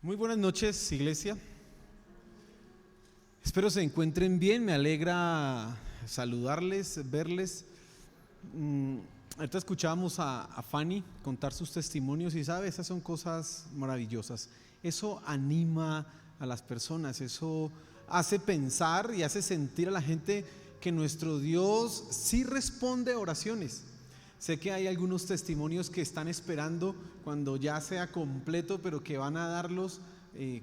Muy buenas noches, iglesia. Espero se encuentren bien. Me alegra saludarles, verles. Ahorita escuchábamos a Fanny contar sus testimonios y sabe, esas son cosas maravillosas. Eso anima a las personas, eso hace pensar y hace sentir a la gente que nuestro Dios sí responde a oraciones. Sé que hay algunos testimonios que están esperando cuando ya sea completo, pero que van a darlos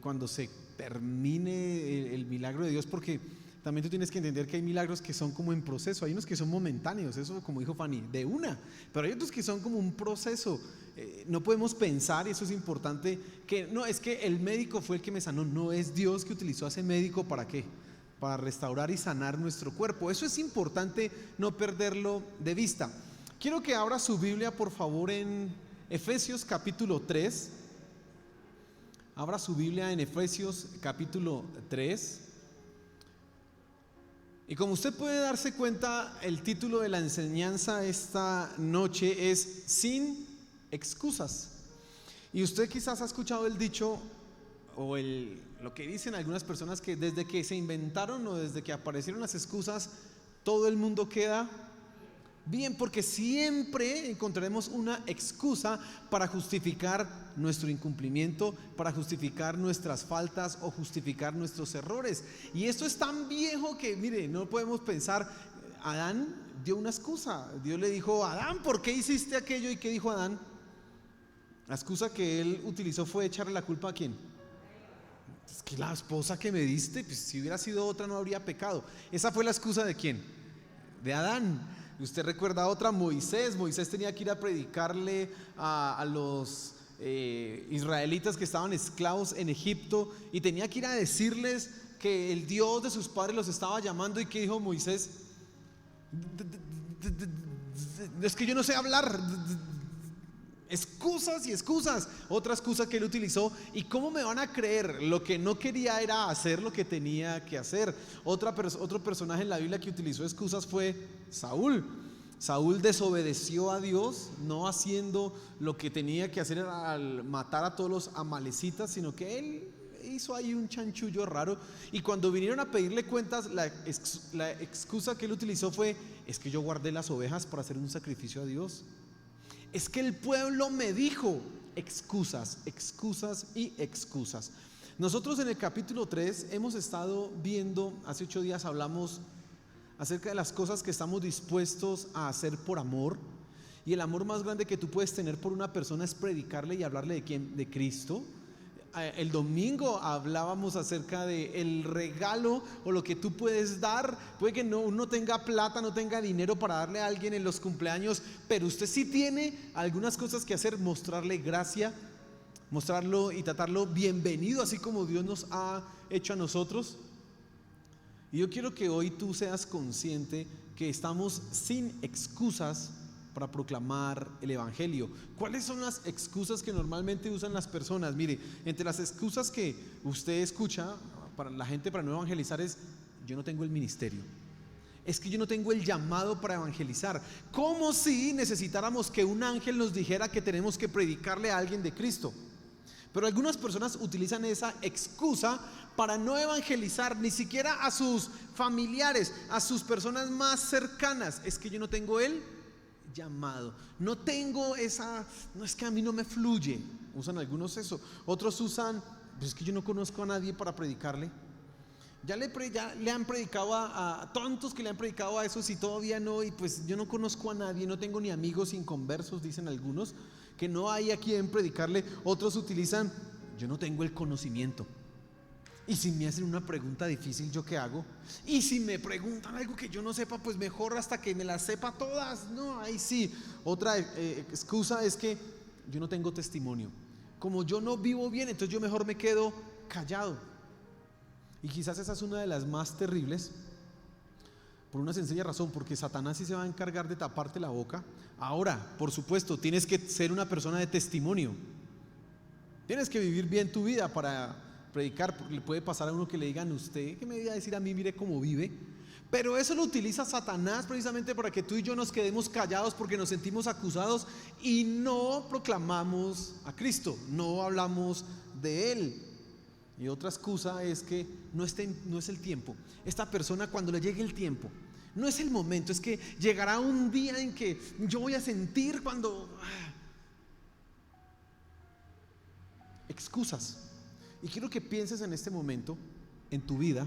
cuando se termine el milagro de Dios, porque también tú tienes que entender que hay milagros que son como en proceso, hay unos que son momentáneos, eso como dijo Fanny, de una, pero hay otros que son como un proceso. No podemos pensar, y eso es importante, que no, es que el médico fue el que me sanó. No, es Dios que utilizó a ese médico. ¿Para qué? Para restaurar y sanar nuestro cuerpo. Eso es importante no perderlo de vista. Quiero que abra su Biblia, por favor, en Efesios capítulo 3. Abra su Biblia en Efesios capítulo 3. Y como usted puede darse cuenta, el título de la enseñanza esta noche es Sin excusas. Y usted quizás ha escuchado el dicho o lo que dicen algunas personas, que desde que se inventaron o desde que aparecieron las excusas, todo el mundo queda bien, porque siempre encontraremos una excusa para justificar nuestro incumplimiento, para justificar nuestras faltas o justificar nuestros errores. Y esto es tan viejo que, mire, no podemos pensar. Adán dio una excusa. Dios le dijo: Adán, ¿por qué hiciste aquello? ¿Y qué dijo Adán? La excusa que él utilizó fue echarle la culpa ¿a quién? Es que la esposa que me diste, pues si hubiera sido otra no habría pecado. Esa fue la excusa ¿de quién? De Adán. Usted recuerda otra, Moisés. Moisés tenía que ir a predicarle a los israelitas que estaban esclavos en Egipto, y tenía que ir a decirles que el Dios de sus padres los estaba llamando. ¿Y qué dijo Moisés? Es que yo no sé hablar. Excusas y excusas. Otra excusa que él utilizó: ¿y cómo me van a creer? Lo que no quería era hacer lo que tenía que hacer. Otro personaje en la Biblia que utilizó excusas fue Saúl. Saúl desobedeció a Dios, no haciendo lo que tenía que hacer al matar a todos los amalecitas, sino que él hizo ahí un chanchullo raro. Y cuando vinieron a pedirle cuentas, la excusa que él utilizó fue: es que yo guardé las ovejas para hacer un sacrificio a Dios. Es que el pueblo me dijo. Excusas, excusas y excusas. Nosotros en el capítulo 3 hemos estado viendo, hace 8 días hablamos acerca de las cosas que estamos dispuestos a hacer por amor. Y el amor más grande que tú puedes tener por una persona es predicarle y hablarle ¿de quién? De Cristo. El domingo hablábamos acerca de el regalo o lo que tú puedes dar. Puede que uno tenga plata, no tenga dinero para darle a alguien en los cumpleaños, pero usted sí tiene algunas cosas que hacer: mostrarle gracia, mostrarlo y tratarlo bienvenido, así como Dios nos ha hecho a nosotros. Y yo quiero que hoy tú seas consciente que estamos sin excusas para proclamar el evangelio. ¿Cuáles son las excusas que normalmente usan las personas? Mire, entre las excusas que usted escucha para la gente para no evangelizar es: yo no tengo el ministerio, es que yo no tengo el llamado para evangelizar. Como si necesitáramos que un ángel nos dijera que tenemos que predicarle a alguien de Cristo. Pero algunas personas utilizan esa excusa para no evangelizar ni siquiera a sus familiares, a sus personas más cercanas. Es que yo no tengo el llamado, no tengo esa, no, es que a mí no me fluye. Usan algunos eso. Otros usan: pues es que yo no conozco a nadie para predicarle. Ya le han predicado a tantos que le han predicado a esos y todavía no. Y pues yo no conozco a nadie, no tengo ni amigos inconversos, dicen algunos, que no hay a quien predicarle. Otros utilizan: yo no tengo el conocimiento. Y si me hacen una pregunta difícil, ¿yo qué hago? Y si me preguntan algo que yo no sepa, pues mejor hasta que me las sepa todas. No, ahí sí. Otra excusa es que yo no tengo testimonio. Como yo no vivo bien, entonces yo mejor me quedo callado. Y quizás esa es una de las más terribles, por una sencilla razón: porque Satanás sí se va a encargar de taparte la boca. Ahora, por supuesto, tienes que ser una persona de testimonio. Tienes que vivir bien tu vida para predicar, porque le puede pasar a uno que le digan: usted, ¿qué me iba a decir a mí? Mire cómo vive. Pero eso lo utiliza Satanás precisamente para que tú y yo nos quedemos callados, porque nos sentimos acusados y no proclamamos a Cristo, no hablamos de Él. Y otra excusa es que no es el tiempo. Esta persona, cuando le llegue el tiempo, no es el momento, es que llegará un día en que yo voy a sentir cuando... Excusas. Y quiero que pienses en este momento, en tu vida,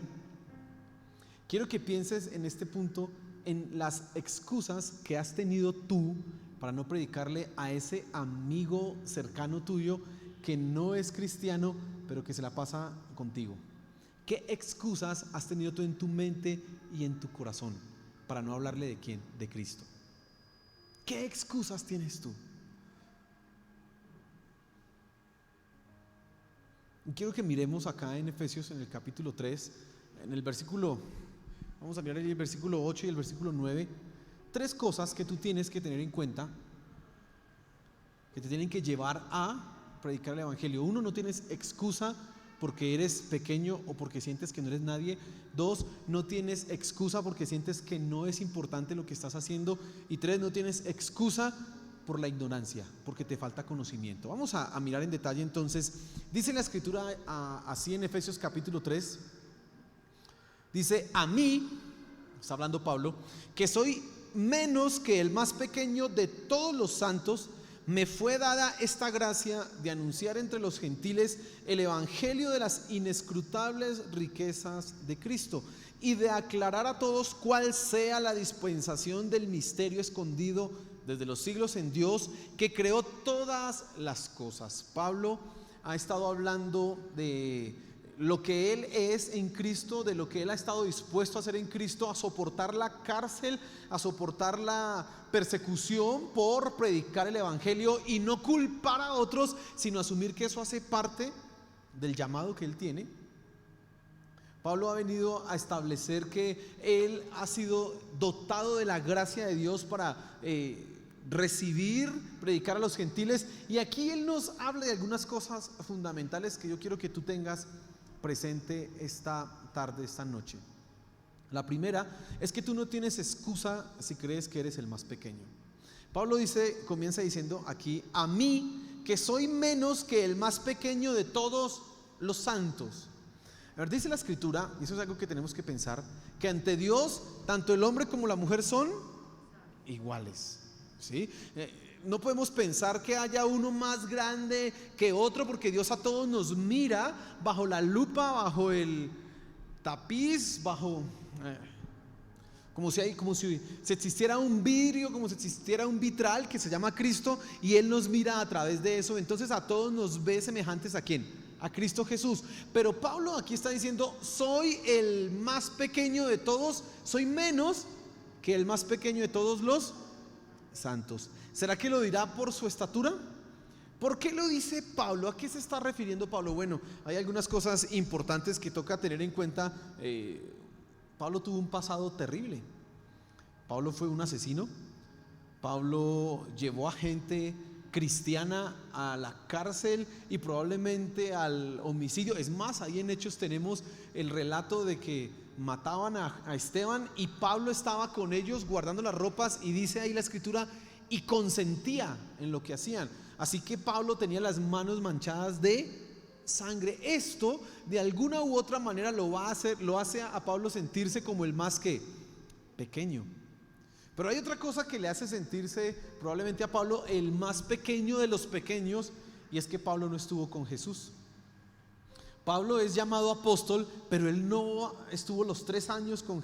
quiero que pienses en este punto en las excusas que has tenido tú para no predicarle a ese amigo cercano tuyo que no es cristiano, pero que se la pasa contigo. ¿Qué excusas has tenido tú en tu mente y en tu corazón para no hablarle de quién? De Cristo. ¿Qué excusas tienes tú? Y quiero que miremos acá en Efesios, en el capítulo 3, en el versículo, vamos a mirar el versículo 8 y el versículo 9, 3 cosas que tú tienes que tener en cuenta, que te tienen que llevar a predicar el evangelio. 1, no tienes excusa porque eres pequeño o porque sientes que no eres nadie. 2, no tienes excusa porque sientes que no es importante lo que estás haciendo. Y 3, no tienes excusa por la ignorancia, porque te falta conocimiento. Vamos a mirar en detalle entonces. Dice la escritura así en Efesios capítulo 3, dice: a mí, está hablando Pablo, que soy menos que el más pequeño de todos los santos, me fue dada esta gracia de anunciar entre los gentiles el evangelio de las inescrutables riquezas de Cristo y de aclarar a todos cuál sea la dispensación del misterio escondido desde los siglos en Dios, que creó todas las cosas. Pablo ha estado hablando de lo que él es en Cristo, de lo que él ha estado dispuesto a hacer en Cristo, a soportar la cárcel, a soportar la persecución por predicar el evangelio y no culpar a otros, sino asumir que eso hace parte del llamado que él tiene. Pablo ha venido a establecer que él ha sido dotado de la gracia de Dios para recibir, predicar a los gentiles, y aquí él nos habla de algunas cosas fundamentales que yo quiero que tú tengas presente esta tarde, esta noche. La primera es que tú no tienes excusa si crees que eres el más pequeño. Pablo comienza diciendo aquí: a mí, que soy menos que el más pequeño de todos los santos. A ver, dice la escritura, y eso es algo que tenemos que pensar, que ante Dios tanto el hombre como la mujer son iguales, ¿sí? No podemos pensar que haya uno más grande que otro, porque Dios a todos nos mira bajo la lupa, bajo el tapiz, como si existiera un vidrio, como si existiera un vitral que se llama Cristo, y Él nos mira a través de eso. Entonces a todos nos ve semejantes. ¿A quién? A Cristo Jesús. Pero Pablo aquí está diciendo: soy el más pequeño de todos, soy menos que el más pequeño de todos los santos. ¿Será que lo dirá por su estatura? ¿Por qué lo dice Pablo? ¿A qué se está refiriendo Pablo? Bueno, hay algunas cosas importantes que toca tener en cuenta. Pablo tuvo un pasado terrible. Pablo fue un asesino. Pablo llevó a gente cristiana a la cárcel y probablemente al homicidio. Es más, ahí en Hechos tenemos el relato de que mataban a Esteban y Pablo estaba con ellos guardando las ropas, y dice ahí la escritura: y consentía en lo que hacían. Así que Pablo tenía las manos manchadas de sangre. Esto de alguna u otra manera lo hace a Pablo sentirse como el más que pequeño. Pero hay otra cosa que le hace sentirse probablemente a Pablo el más pequeño de los pequeños, y es que Pablo no estuvo con Jesús. Pablo es llamado apóstol, pero él no estuvo los 3 años con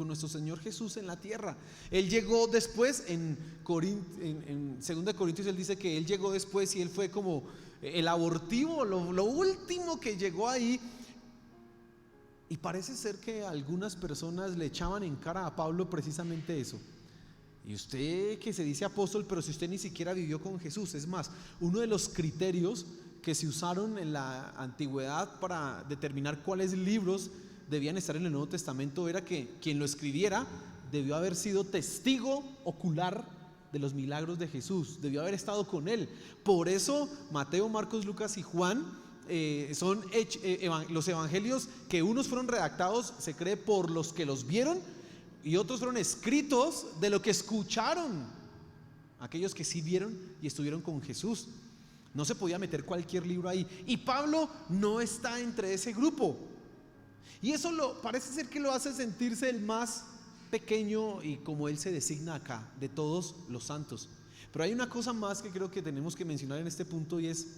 nuestro Señor Jesús en la tierra. Él llegó después. En 2 Corintios él dice que él llegó después y él fue como el abortivo, lo último que llegó ahí. Y parece ser que algunas personas le echaban en cara a Pablo precisamente eso: y usted que se dice apóstol, pero si usted ni siquiera vivió con Jesús. Es más, uno de los criterios que se usaron en la antigüedad para determinar cuáles libros debían estar en el Nuevo Testamento era que quien lo escribiera debió haber sido testigo ocular de los milagros de Jesús, debió haber estado con él. Por eso Mateo, Marcos, Lucas y Juan son los evangelios que unos fueron redactados, se cree, por los que los vieron, y otros fueron escritos de lo que escucharon aquellos que sí vieron y estuvieron con Jesús. No se podía meter cualquier libro ahí. Y Pablo no está entre ese grupo. Y eso parece ser que lo hace sentirse el más pequeño y como él se designa acá, de todos los santos. Pero hay una cosa más que creo que tenemos que mencionar en este punto, y es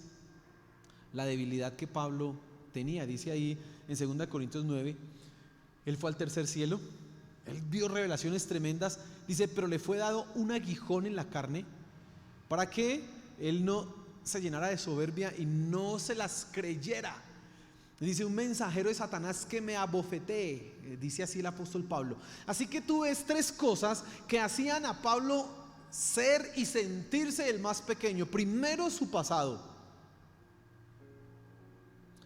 la debilidad que Pablo tenía. Dice ahí en 2 Corintios 9, él fue al tercer cielo, él vio revelaciones tremendas. Dice, pero le fue dado un aguijón en la carne para que él no se llenara de soberbia y no se las creyera. Dice, un mensajero de Satanás que me abofetee, dice así el apóstol Pablo. Así que tú ves tres cosas que hacían a Pablo ser y sentirse el más pequeño. Primero, su pasado.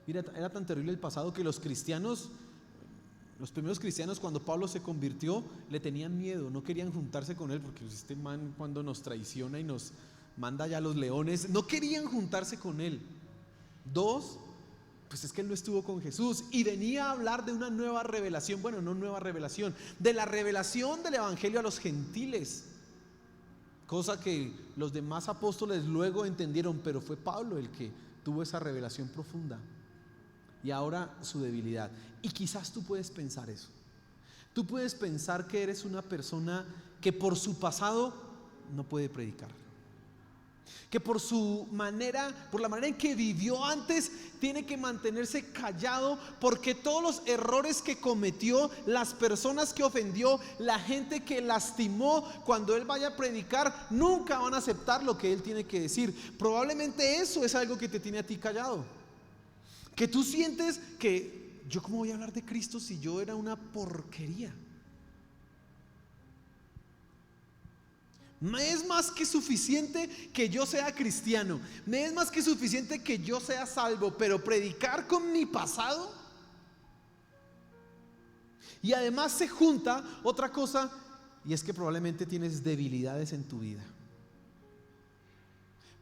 Mira, era tan terrible el pasado que los cristianos, los primeros cristianos, cuando Pablo se convirtió, le tenían miedo, no querían juntarse con él, porque este man, cuando nos traiciona y nos manda ya a los leones, no querían juntarse con él. Dos, pues es que él no estuvo con Jesús y venía a hablar de una nueva revelación. Bueno, no nueva revelación, de la revelación del evangelio a los gentiles, cosa que los demás apóstoles luego entendieron, pero fue Pablo el que tuvo esa revelación profunda. Y ahora su debilidad. Y quizás tú puedes pensar eso. Tú puedes pensar que eres una persona que por su pasado no puede predicar, que por la manera en que vivió antes, tiene que mantenerse callado, porque todos los errores que cometió, las personas que ofendió, la gente que lastimó, cuando él vaya a predicar, nunca van a aceptar lo que él tiene que decir. Probablemente eso es algo que te tiene a ti callado, que tú sientes que yo cómo voy a hablar de Cristo si yo era una porquería. Me es más que suficiente que yo sea cristiano, me es más que suficiente que yo sea salvo, pero predicar con mi pasado. Y además se junta otra cosa, y es que probablemente tienes debilidades en tu vida.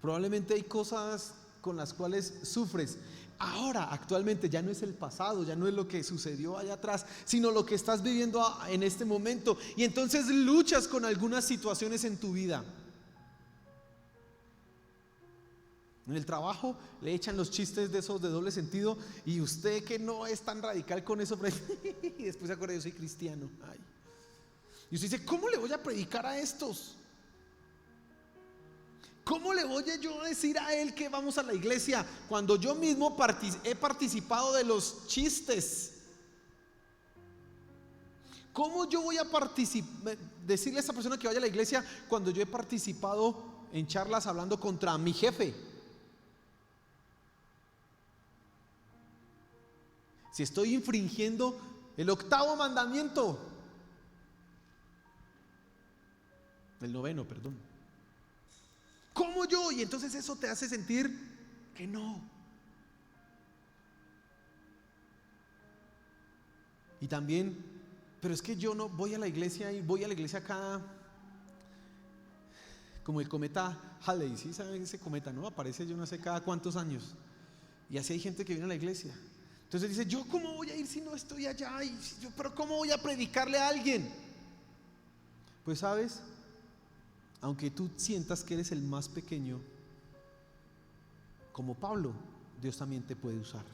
Probablemente hay cosas con las cuales sufres. Ahora, actualmente, ya no es el pasado, ya no es lo que sucedió allá atrás, sino lo que estás viviendo en este momento. Y entonces luchas con algunas situaciones en tu vida. En el trabajo le echan los chistes de esos de doble sentido, y usted que no es tan radical con eso, y después se acuerda, yo soy cristiano. Ay. Y usted dice, ¿cómo le voy a predicar a estos? ¿Cómo le voy yo a decir a él que vamos a la iglesia cuando yo mismo he participado de los chistes? ¿Cómo yo voy a decirle a esa persona que vaya a la iglesia cuando yo he participado en charlas hablando contra mi jefe? Si estoy infringiendo el 8º mandamiento, el 9º, perdón. ¿Cómo yo? Y entonces eso te hace sentir que no. Y también, pero es que yo no voy a la iglesia, y voy a la iglesia cada, como el cometa Halley, ¿sí saben ese cometa, no? Aparece yo no sé cada cuántos años. Y así hay gente que viene a la iglesia. Entonces dice, ¿yo cómo voy a ir si no estoy allá? Pero ¿cómo voy a predicarle a alguien? Pues sabes, aunque tú sientas que eres el más pequeño, como Pablo, Dios también te puede usar.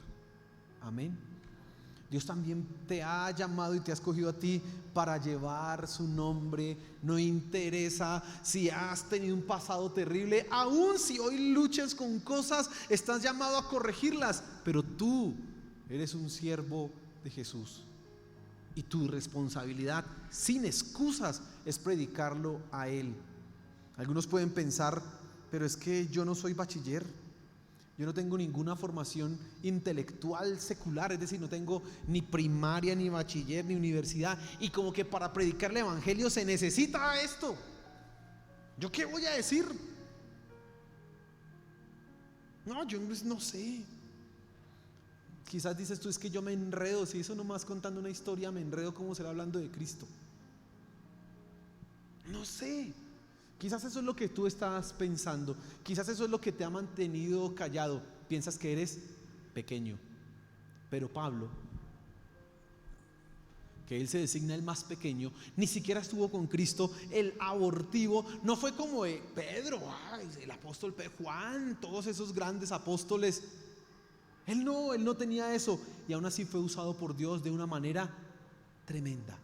Amén. Dios también te ha llamado y te ha escogido a ti para llevar su nombre. No interesa si has tenido un pasado terrible, aun si hoy luchas con cosas, estás llamado a corregirlas, pero tú eres un siervo de Jesús, y tu responsabilidad, sin excusas, es predicarlo a Él. Algunos pueden pensar, pero es que yo no soy bachiller, yo no tengo ninguna formación intelectual secular, es decir, no tengo ni primaria, ni bachiller, ni universidad, y como que para predicar el evangelio se necesita esto. ¿Yo qué voy a decir? No, yo no sé. Quizás dices tú, es que yo me enredo, si eso nomás contando una historia me enredo, ¿cómo será hablando de Cristo? No sé. Quizás eso es lo que tú estás pensando. Quizás eso es lo que te ha mantenido callado. Piensas que eres pequeño. Pero Pablo que él se designa el más pequeño, ni siquiera estuvo con Cristo. El abortivo no fue como Pedro, el apóstol Juan, todos esos grandes apóstoles. Él no tenía eso, y aún así fue usado por Dios de una manera tremenda.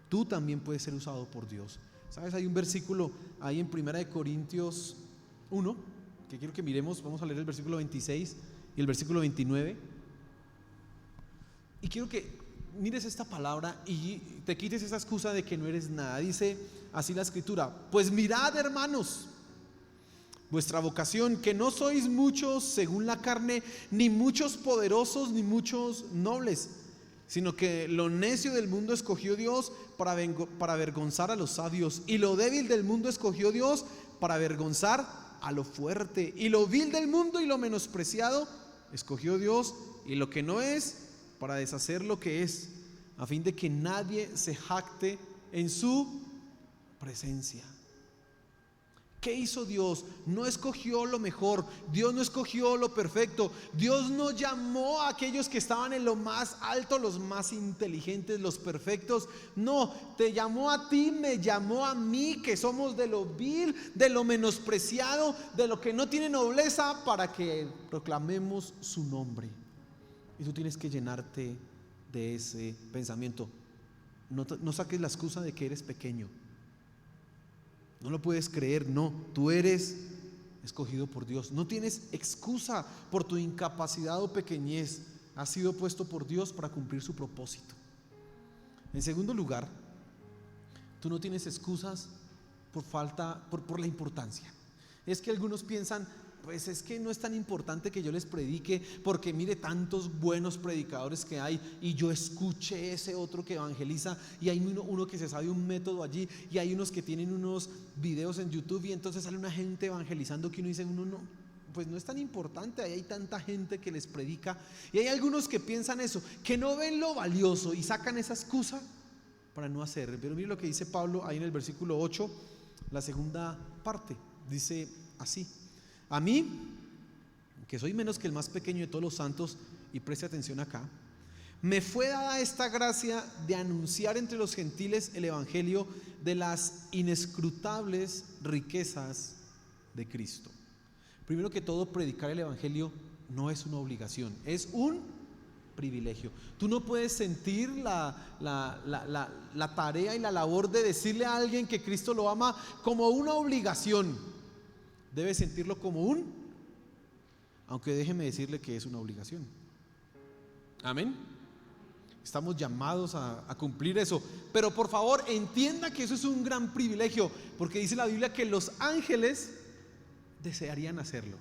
Tú también puedes ser usado por Dios. ¿Sabes? Hay un versículo ahí en 1 Corintios 1 que quiero que miremos. Vamos a leer el versículo 26 y el versículo 29. Y quiero que mires esta palabra y te quites esa excusa de que no eres nada. Dice así la escritura: pues mirad, hermanos, vuestra vocación, que no sois muchos según la carne, ni muchos poderosos, ni muchos nobles, sino que lo necio del mundo escogió Dios para avergonzar a los sabios, y lo débil del mundo escogió Dios para avergonzar a lo fuerte, y lo vil del mundo y lo menospreciado escogió Dios, y lo que no es, para deshacer lo que es, a fin de que nadie se jacte en su presencia. ¿Qué hizo Dios? No escogió lo mejor, Dios no escogió lo perfecto, Dios no llamó a aquellos que estaban en lo más alto, los más inteligentes, los perfectos. No, te llamó a ti, me llamó a mí, que somos de lo vil, de lo menospreciado, de lo que no tiene nobleza, para que proclamemos su nombre. Y tú tienes que llenarte de ese pensamiento. No saques la excusa de que eres pequeño. No lo puedes creer, no. Tú eres escogido por Dios. No tienes excusa por tu incapacidad o pequeñez. Has sido puesto por Dios para cumplir su propósito. En segundo lugar, tú no tienes excusas por la importancia. Es que algunos piensan: pues es que no es tan importante que yo les predique, porque mire tantos buenos predicadores que hay, y yo escuché ese otro que evangeliza, y hay uno que se sabe un método allí, y hay unos que tienen unos videos en YouTube, y entonces sale una gente evangelizando que uno dice, pues no es tan importante, ahí hay tanta gente que les predica. Y hay algunos que piensan eso, que no ven lo valioso y sacan esa excusa para no hacer. Pero mire lo que dice Pablo ahí en el versículo 8, la segunda parte, dice así: a mí, que soy menos que el más pequeño de todos los santos, y preste atención acá, me fue dada esta gracia de anunciar entre los gentiles el evangelio de las inescrutables riquezas de Cristo. Primero que todo, predicar el evangelio no es una obligación, es un privilegio. Tú no puedes sentir la tarea y la labor de decirle a alguien que Cristo lo ama como una obligación. Debes sentirlo como aunque déjeme decirle que es una obligación. Amén. Estamos llamados a cumplir eso. Pero por favor, entienda que eso es un gran privilegio, porque dice la Biblia que los ángeles desearían hacerlo.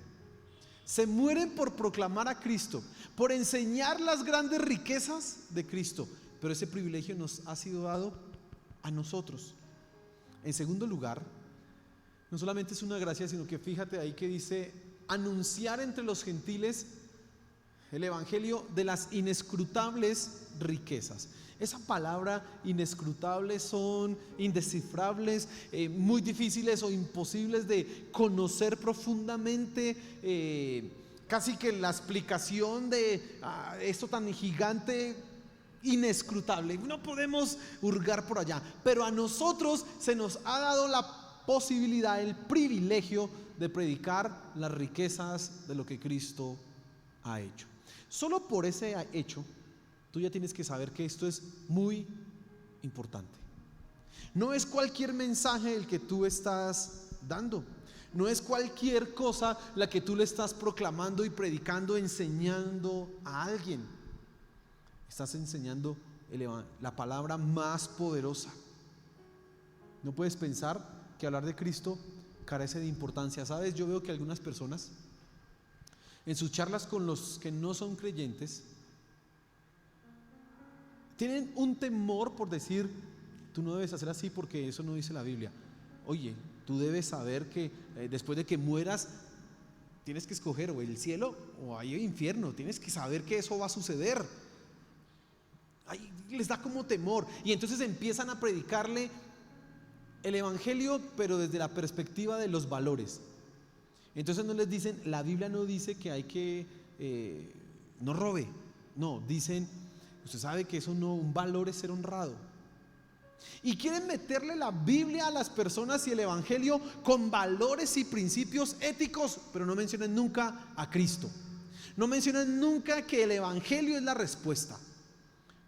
Se mueren por proclamar a Cristo, por enseñar las grandes riquezas de Cristo. Pero ese privilegio nos ha sido dado a nosotros. En segundo lugar, no solamente es una gracia, sino que fíjate ahí que dice anunciar entre los gentiles el evangelio de las inescrutables riquezas. Esa palabra inescrutables son indescifrables, muy difíciles o imposibles de conocer profundamente, casi que la explicación de esto tan gigante, inescrutable, no podemos hurgar por allá. Pero a nosotros se nos ha dado la posibilidad, el privilegio de predicar las riquezas de lo que Cristo ha hecho. Solo por ese hecho, tú ya tienes que saber que esto es muy importante. No es cualquier mensaje el que tú estás dando, no es cualquier cosa la que tú le estás proclamando y predicando, enseñando a alguien. Estás enseñando la palabra más poderosa. No puedes pensar que hablar de Cristo carece de importancia. ¿Sabes? Yo veo que algunas personas en sus charlas con los que no son creyentes tienen un temor por decir: tú no debes hacer así porque eso no dice la Biblia. Oye, tú debes saber que después de que mueras tienes que escoger o el cielo o hay el infierno. Tienes que saber que eso va a suceder. Ahí les da como temor, y entonces empiezan a predicarle el evangelio, pero desde la perspectiva de los valores. Entonces no les dicen: la Biblia no dice que hay que no robe. No, dicen: Usted sabe que eso no, un valor es ser honrado. Y quieren meterle la Biblia a las personas y el Evangelio con valores y principios éticos, pero no mencionan nunca a Cristo. No mencionan nunca que el Evangelio es la respuesta,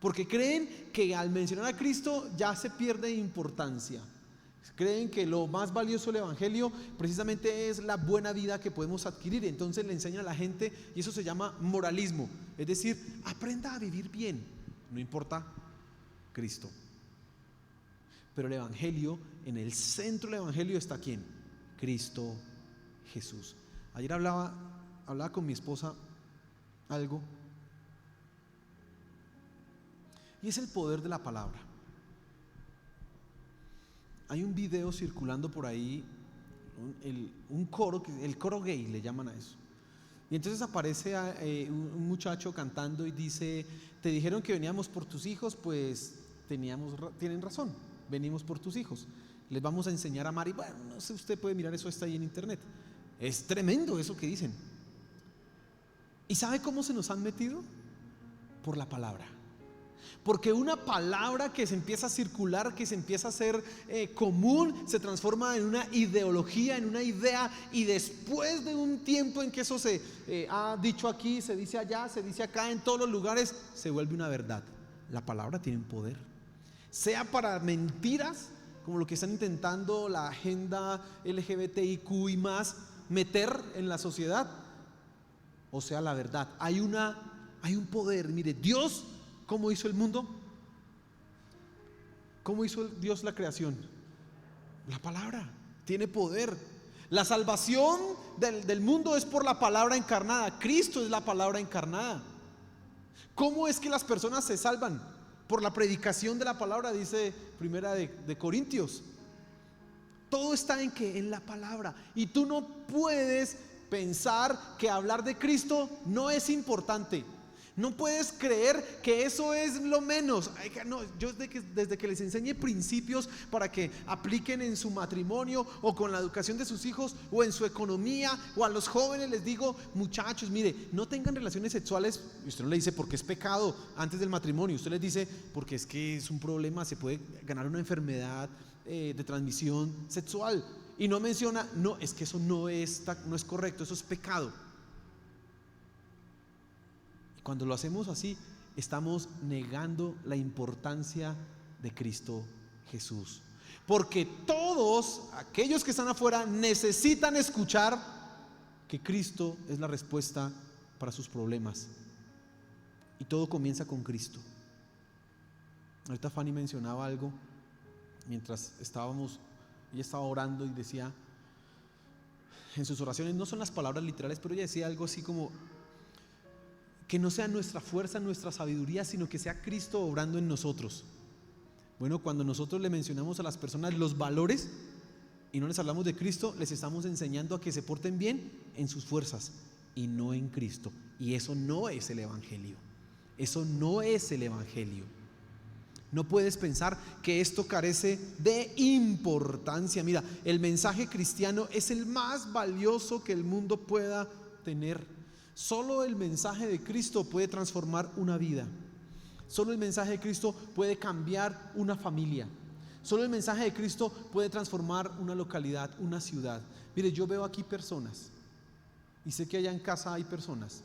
porque creen que al mencionar a Cristo ya se pierde importancia. Creen que lo más valioso del Evangelio precisamente es la buena vida que podemos adquirir. Entonces le enseñan a la gente, y eso se llama moralismo. Es decir, aprenda a vivir bien, no importa Cristo. Pero el Evangelio, en el centro del Evangelio está ¿quién? Cristo Jesús. Ayer hablaba con mi esposa algo, y es el poder de la palabra. Hay un video circulando por ahí, un coro, el coro gay le llaman a eso. Y entonces aparece un muchacho cantando y dice: te dijeron que veníamos por tus hijos, pues tienen razón, venimos por tus hijos. Les vamos a enseñar a amar. Y bueno, no sé, usted puede mirar eso, está ahí en internet. Es tremendo eso que dicen. ¿Y sabe cómo se nos han metido? Por la palabra. Porque una palabra que se empieza a circular, que se empieza a hacer común, se transforma en una ideología, en una idea, y después de un tiempo en que eso se ha dicho aquí, se dice allá, se dice acá, en todos los lugares, se vuelve una verdad. La palabra tiene un poder, sea para mentiras, como lo que están intentando la agenda LGBTIQ y más meter en la sociedad, o sea la verdad. Hay un poder. Mire, Dios, ¿cómo hizo el mundo? ¿Cómo hizo Dios la creación? La palabra tiene poder. La salvación del mundo es por la palabra encarnada. Cristo es la palabra encarnada. ¿Cómo es que las personas se salvan? Por la predicación de la palabra, dice Primera de Corintios. Todo está en la palabra. Y tú no puedes pensar que hablar de Cristo no es importante. No puedes creer que eso es lo menos. No, yo desde que les enseñe principios para que apliquen en su matrimonio, o con la educación de sus hijos, o en su economía, o a los jóvenes les digo: muchachos, mire, no tengan relaciones sexuales. Y usted no le dice porque es pecado antes del matrimonio. Usted les dice porque es que es un problema, se puede ganar una enfermedad de transmisión sexual. Y no menciona, no, es que eso no es correcto, eso es pecado. Cuando lo hacemos así, estamos negando la importancia de Cristo Jesús. Porque todos aquellos que están afuera necesitan escuchar que Cristo es la respuesta para sus problemas. Y todo comienza con Cristo. Ahorita Fanny mencionaba algo mientras ella estaba orando y decía en sus oraciones, no son las palabras literales, pero ella decía algo así como: que no sea nuestra fuerza, nuestra sabiduría, sino que sea Cristo obrando en nosotros. Bueno, cuando nosotros le mencionamos a las personas los valores y no les hablamos de Cristo, les estamos enseñando a que se porten bien en sus fuerzas y no en Cristo. Y eso no es el Evangelio. Eso no es el Evangelio. No puedes pensar que esto carece de importancia. Mira, el mensaje cristiano es el más valioso que el mundo pueda tener. Solo el mensaje de Cristo puede transformar una vida. Solo el mensaje de Cristo puede cambiar una familia. Solo el mensaje de Cristo puede transformar una localidad, una ciudad. Mire, yo veo aquí personas, y sé que allá en casa hay personas,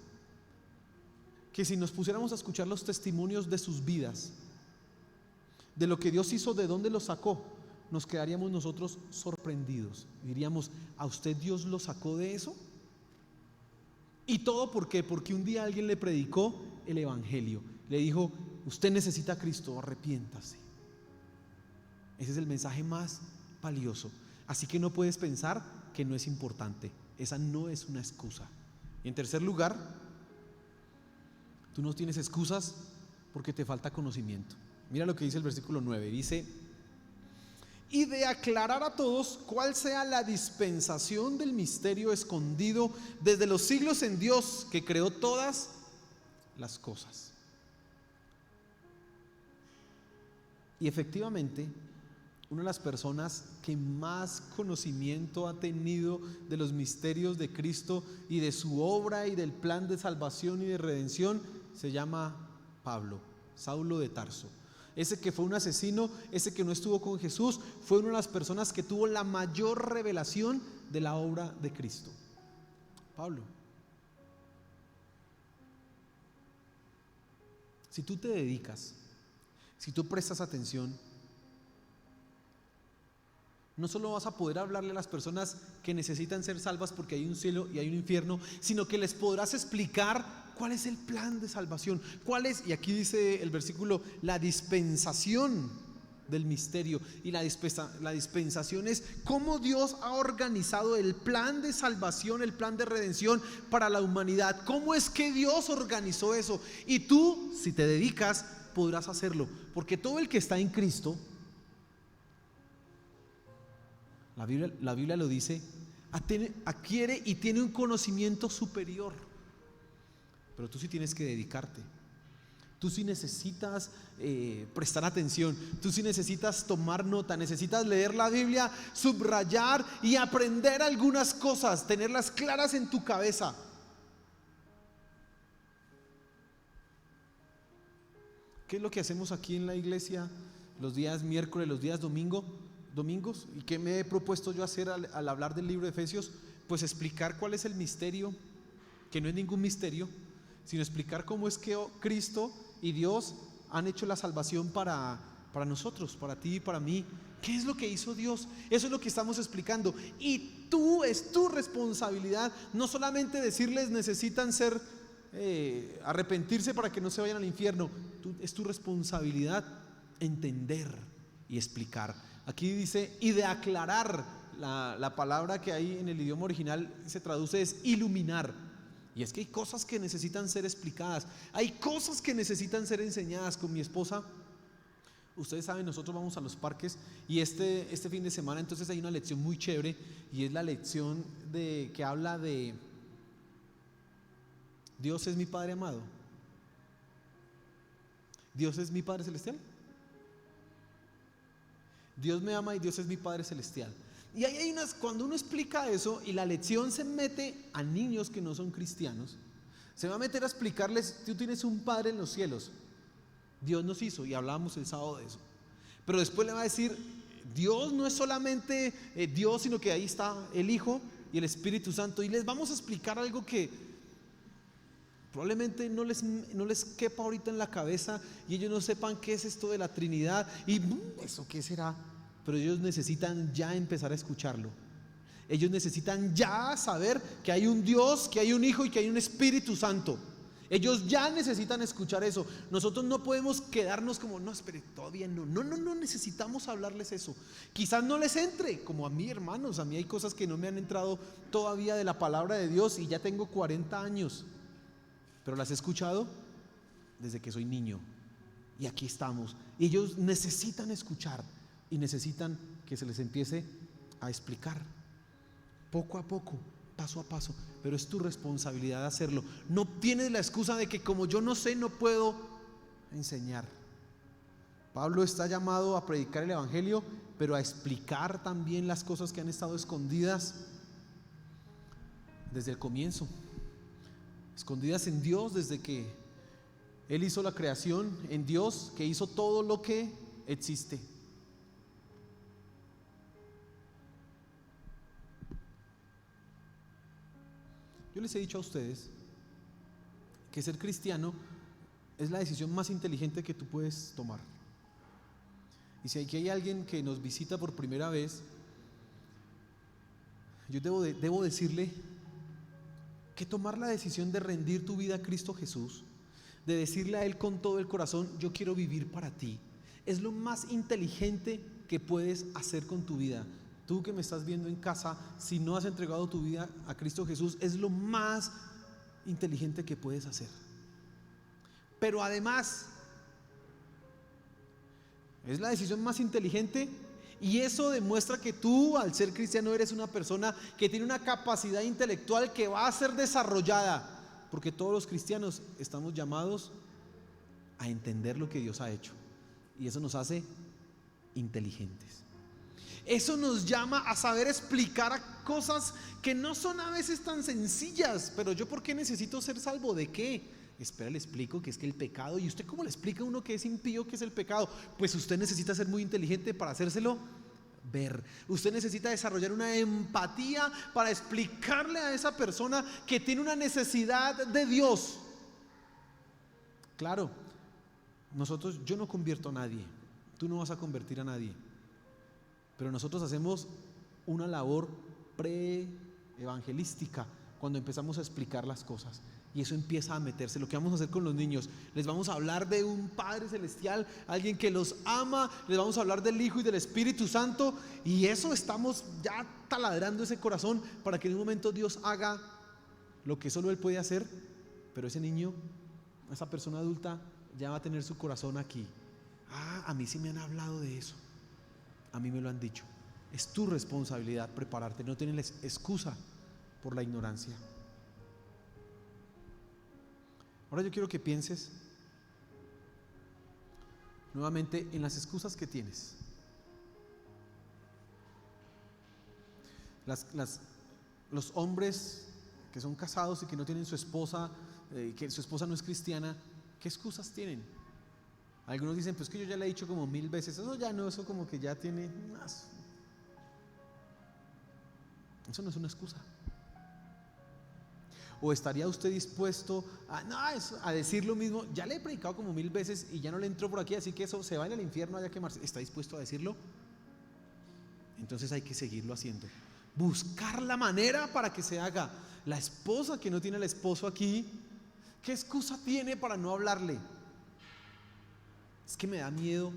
que si nos pusiéramos a escuchar los testimonios de sus vidas, de lo que Dios hizo, de dónde los sacó, nos quedaríamos nosotros sorprendidos. Diríamos: ¿a usted Dios lo sacó de eso? ¿Y todo por qué? Porque un día alguien le predicó el Evangelio, le dijo: usted necesita a Cristo, arrepiéntase. Ese es el mensaje más valioso. Así que no puedes pensar que no es importante. Esa no es una excusa. Y en tercer lugar, tú no tienes excusas porque te falta conocimiento. Mira lo que dice el versículo 9. Dice: y de aclarar a todos cuál sea la dispensación del misterio escondido desde los siglos en Dios, que creó todas las cosas. Y efectivamente, una de las personas que más conocimiento ha tenido de los misterios de Cristo y de su obra y del plan de salvación y de redención se llama Pablo. Saulo de Tarso. Ese que fue un asesino, ese que no estuvo con Jesús, fue una de las personas que tuvo la mayor revelación de la obra de Cristo. Pablo. Si tú te dedicas, si tú prestas atención, no solo vas a poder hablarle a las personas que necesitan ser salvas porque hay un cielo y hay un infierno, sino que les podrás explicar cuál es el plan de salvación, cuál es, y aquí dice el versículo, la dispensación del misterio. Y la dispensación es cómo Dios ha organizado el plan de salvación, el plan de redención para la humanidad. Cómo es que Dios organizó eso. Y tú, si te dedicas, podrás hacerlo, porque todo el que está en Cristo, la Biblia lo dice, adquiere y tiene un conocimiento superior. Pero tú sí tienes que dedicarte. Tú sí necesitas prestar atención. Tú sí necesitas tomar nota. Necesitas leer la Biblia, subrayar y aprender algunas cosas, tenerlas claras en tu cabeza. ¿Qué es lo que hacemos aquí en la iglesia los días miércoles, los días domingos? ¿Y qué me he propuesto yo hacer al hablar del libro de Efesios? Pues explicar cuál es el misterio, que no es ningún misterio, sino explicar cómo es que Cristo y Dios han hecho la salvación para nosotros, para ti y para mí. ¿Qué es lo que hizo Dios? Eso es lo que estamos explicando. Y es tu responsabilidad, no solamente decirles necesitan arrepentirse para que no se vayan al infierno. Es tu responsabilidad entender y explicar. Aquí dice, y de aclarar, la palabra que hay en el idioma original se traduce es iluminar. Y es que hay cosas que necesitan ser explicadas, hay cosas que necesitan ser enseñadas. Con mi esposa, ustedes saben, nosotros vamos a los parques y este fin de semana entonces hay una lección muy chévere, y es la lección que habla de Dios es mi Padre amado. Dios es mi Padre celestial. Dios me ama y Dios es mi Padre celestial. Y ahí hay cuando uno explica eso y la lección se mete a niños que no son cristianos, se va a meter a explicarles: tú tienes un Padre en los cielos, Dios nos hizo, y hablábamos el sábado de eso. Pero después le va a decir: Dios no es solamente Dios, sino que ahí está el Hijo y el Espíritu Santo. Y les vamos a explicar algo que probablemente no les quepa ahorita en la cabeza, y ellos no sepan qué es esto de la Trinidad y eso qué será. Pero ellos necesitan ya empezar a escucharlo. Ellos necesitan ya saber que hay un Dios, que hay un Hijo y que hay un Espíritu Santo. Ellos ya necesitan escuchar eso. Nosotros no podemos quedarnos como: no, espere, todavía no. No, necesitamos hablarles eso. Quizás no les entre, como a mí, hermanos. A mí hay cosas que no me han entrado todavía de la palabra de Dios, y ya tengo 40 años. Pero las he escuchado desde que soy niño. Y aquí estamos. Y ellos necesitan escuchar. Y necesitan que se les empiece a explicar poco a poco, paso a paso. Pero es tu responsabilidad hacerlo. No tienes la excusa de que como yo no sé, no puedo enseñar. Pablo está llamado a predicar el evangelio, pero a explicar también las cosas que han estado escondidas desde el comienzo, escondidas en Dios, desde que Él hizo la creación, en Dios que hizo todo lo que existe. Yo les he dicho a ustedes que ser cristiano es la decisión más inteligente que tú puedes tomar. Y si aquí hay alguien que nos visita por primera vez, yo debo decirle que tomar la decisión de rendir tu vida a Cristo Jesús, de decirle a Él con todo el corazón: yo quiero vivir para ti, es lo más inteligente que puedes hacer con tu vida. Tú que me estás viendo en casa, si no has entregado tu vida a Cristo Jesús, es lo más inteligente que puedes hacer. Pero además es la decisión más inteligente, y eso demuestra que tú, al ser cristiano, eres una persona que tiene una capacidad intelectual que va a ser desarrollada, porque todos los cristianos estamos llamados a entender lo que Dios ha hecho, y eso nos hace inteligentes. Eso nos llama a saber explicar cosas que no son a veces tan sencillas. Pero yo, ¿por qué necesito ser salvo? ¿De qué? Espera, le explico que es que el pecado. ¿Y usted cómo le explica a uno que es impío, que es el pecado? Pues usted necesita ser muy inteligente para hacérselo ver. Usted necesita desarrollar una empatía para explicarle a esa persona que tiene una necesidad de Dios. Claro, yo no convierto a nadie, tú no vas a convertir a nadie, pero nosotros hacemos una labor pre-evangelística cuando empezamos a explicar las cosas. Y eso empieza a meterse. Lo que vamos a hacer con los niños, les vamos a hablar de un Padre Celestial, alguien que los ama, les vamos a hablar del Hijo y del Espíritu Santo. Y eso estamos ya taladrando ese corazón para que en un momento Dios haga lo que solo Él puede hacer. Pero ese niño, esa persona adulta, ya va a tener su corazón aquí. A mí sí me han hablado de eso, a mí me lo han dicho. Es tu responsabilidad prepararte, no tienes excusa por la ignorancia. Ahora yo quiero que pienses nuevamente en las excusas que tienes. Los hombres que son casados y que no tienen su esposa, que su esposa no es cristiana, ¿qué excusas tienen? Algunos dicen, pues que yo ya le he dicho como 1000 veces, eso ya no, eso como que ya tiene más. Eso no es una excusa. ¿O estaría usted dispuesto a decir lo mismo? Ya le he predicado como 1000 veces y ya no le entró por aquí, así que eso se va en el infierno, haya que quemarse. ¿Está dispuesto a decirlo? Entonces hay que seguirlo haciendo. Buscar la manera para que se haga. La esposa que no tiene al esposo aquí, ¿qué excusa tiene para no hablarle? Es que me da miedo.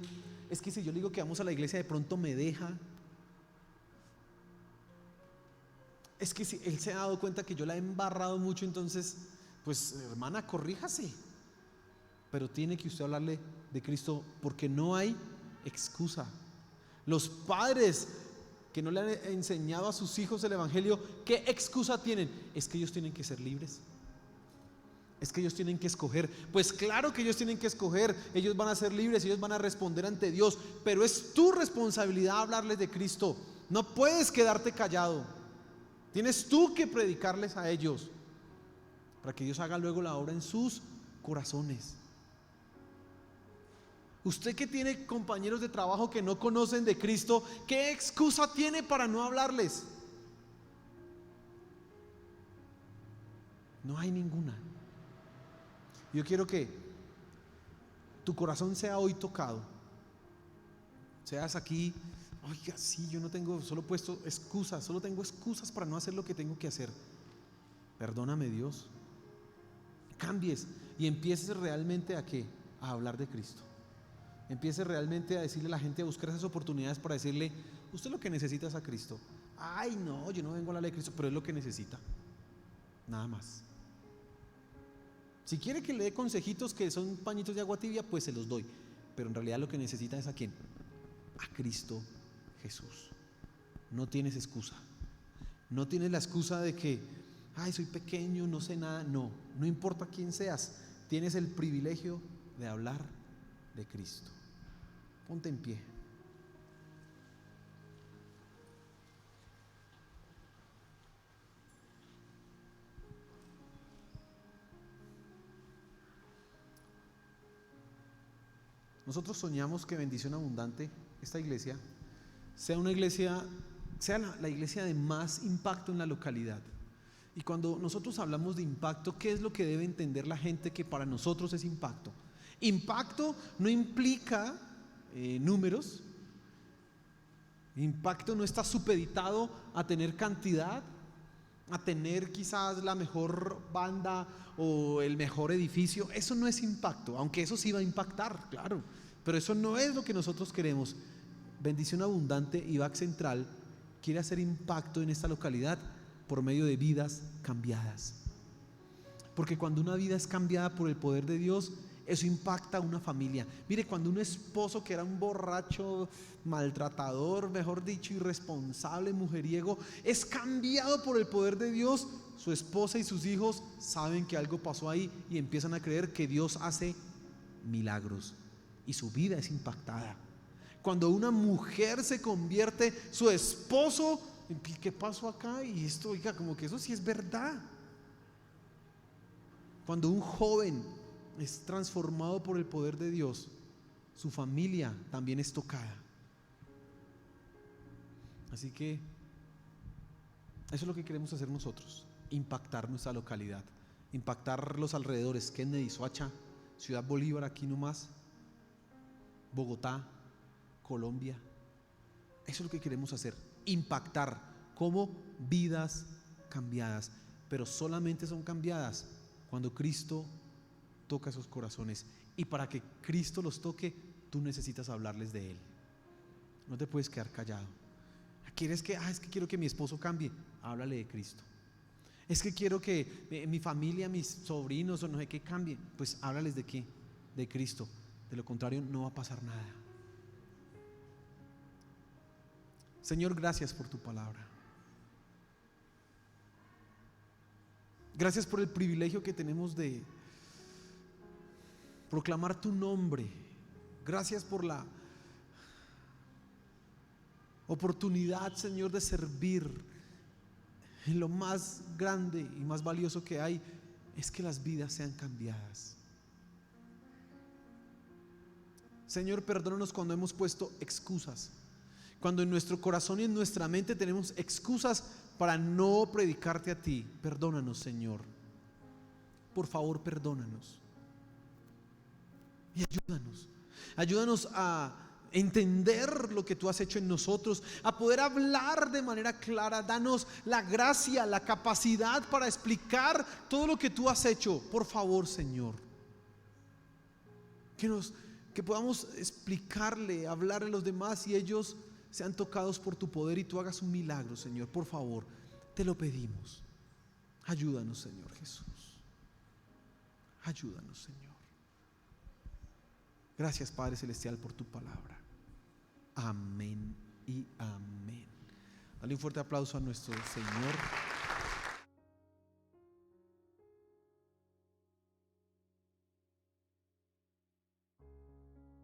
Es que si yo le digo que vamos a la iglesia, de pronto me deja. Es que si él se ha dado cuenta que yo la he embarrado mucho, entonces, pues hermana, corríjase. Pero tiene que usted hablarle de Cristo, porque no hay excusa. Los padres que no le han enseñado a sus hijos el evangelio, ¿qué excusa tienen? Es que ellos tienen que ser libres. Es que ellos tienen que escoger. Pues claro que ellos tienen que escoger. Ellos van a ser libres, ellos van a responder ante Dios. Pero es tu responsabilidad hablarles de Cristo. No puedes quedarte callado. Tienes tú que predicarles a ellos para que Dios haga luego la obra en sus corazones. Usted que tiene compañeros de trabajo que no conocen de Cristo, ¿qué excusa tiene para no hablarles? No hay ninguna. Yo quiero que tu corazón sea hoy tocado. Seas aquí, oiga, sí, yo no tengo, solo he puesto excusas, solo tengo excusas para no hacer lo que tengo que hacer. Perdóname, Dios. Cambies y empieces realmente a hablar de Cristo. Empieces realmente a decirle a la gente, a buscar esas oportunidades para decirle, usted lo que necesita es a Cristo. Ay, no, yo no vengo a hablarle de Cristo, pero es lo que necesita. Nada más. Si quiere que le dé consejitos que son pañitos de agua tibia, pues se los doy. Pero en realidad lo que necesita es ¿a quién? A Cristo Jesús. No tienes excusa. No tienes la excusa de que, ay, soy pequeño, no sé nada. No importa quién seas, tienes el privilegio de hablar de Cristo. Ponte en pie. Nosotros soñamos que Bendición Abundante, esta iglesia, sea una iglesia, sea la iglesia de más impacto en la localidad. Y cuando nosotros hablamos de impacto, ¿qué es lo que debe entender la gente que para nosotros es impacto? Impacto no implica números. Impacto no está supeditado a tener cantidad, a tener quizás la mejor banda o el mejor edificio. Eso no es impacto, aunque eso sí va a impactar, claro, pero eso no es lo que nosotros queremos. Bendición Abundante y Back Central quiere hacer impacto en esta localidad por medio de vidas cambiadas, porque cuando una vida es cambiada por el poder de Dios, eso impacta a una familia. Mire, cuando un esposo que era un borracho, maltratador, mejor dicho, irresponsable, mujeriego, es cambiado por el poder de Dios, su esposa y sus hijos saben que algo pasó ahí y empiezan a creer que Dios hace milagros y su vida es impactada. Cuando una mujer se convierte, su esposo, ¿qué pasó acá? Y esto, oiga, como que eso sí es verdad. Cuando un joven es transformado por el poder de Dios, su familia también es tocada. Así que eso es lo que queremos hacer nosotros: impactar nuestra localidad, impactar los alrededores, Kennedy, Soacha, Ciudad Bolívar, aquí nomás, Bogotá, Colombia. Eso es lo que queremos hacer: impactar como vidas cambiadas. Pero solamente son cambiadas cuando Cristo toca esos corazones. Y para que Cristo los toque, tú necesitas hablarles de Él. No te puedes quedar callado. ¿Quieres que, es que quiero que mi esposo cambie? Háblale de Cristo. Es que quiero que mi familia, mis sobrinos o no sé qué cambien. Pues háblales de qué, de Cristo. De lo contrario no va a pasar nada. Señor, gracias por tu palabra. Gracias por el privilegio que tenemos de proclamar tu nombre. Gracias por la oportunidad, Señor, de servir. En lo más grande y más valioso que hay es que las vidas sean cambiadas. Señor, perdónanos cuando hemos puesto excusas, cuando en nuestro corazón y en nuestra mente tenemos excusas para no predicarte a ti. Perdónanos, Señor. Por favor, perdónanos. Y ayúdanos a entender lo que tú has hecho en nosotros, a poder hablar de manera clara. Danos la gracia, la capacidad para explicar todo lo que tú has hecho. Por favor, Señor, que podamos explicarle, hablarle a los demás y ellos sean tocados por tu poder y tú hagas un milagro, Señor. Por favor, te lo pedimos. Ayúdanos, Señor Jesús. Ayúdanos, Señor. Gracias, Padre Celestial, por tu palabra. Amén y amén. Dale un fuerte aplauso a nuestro Señor.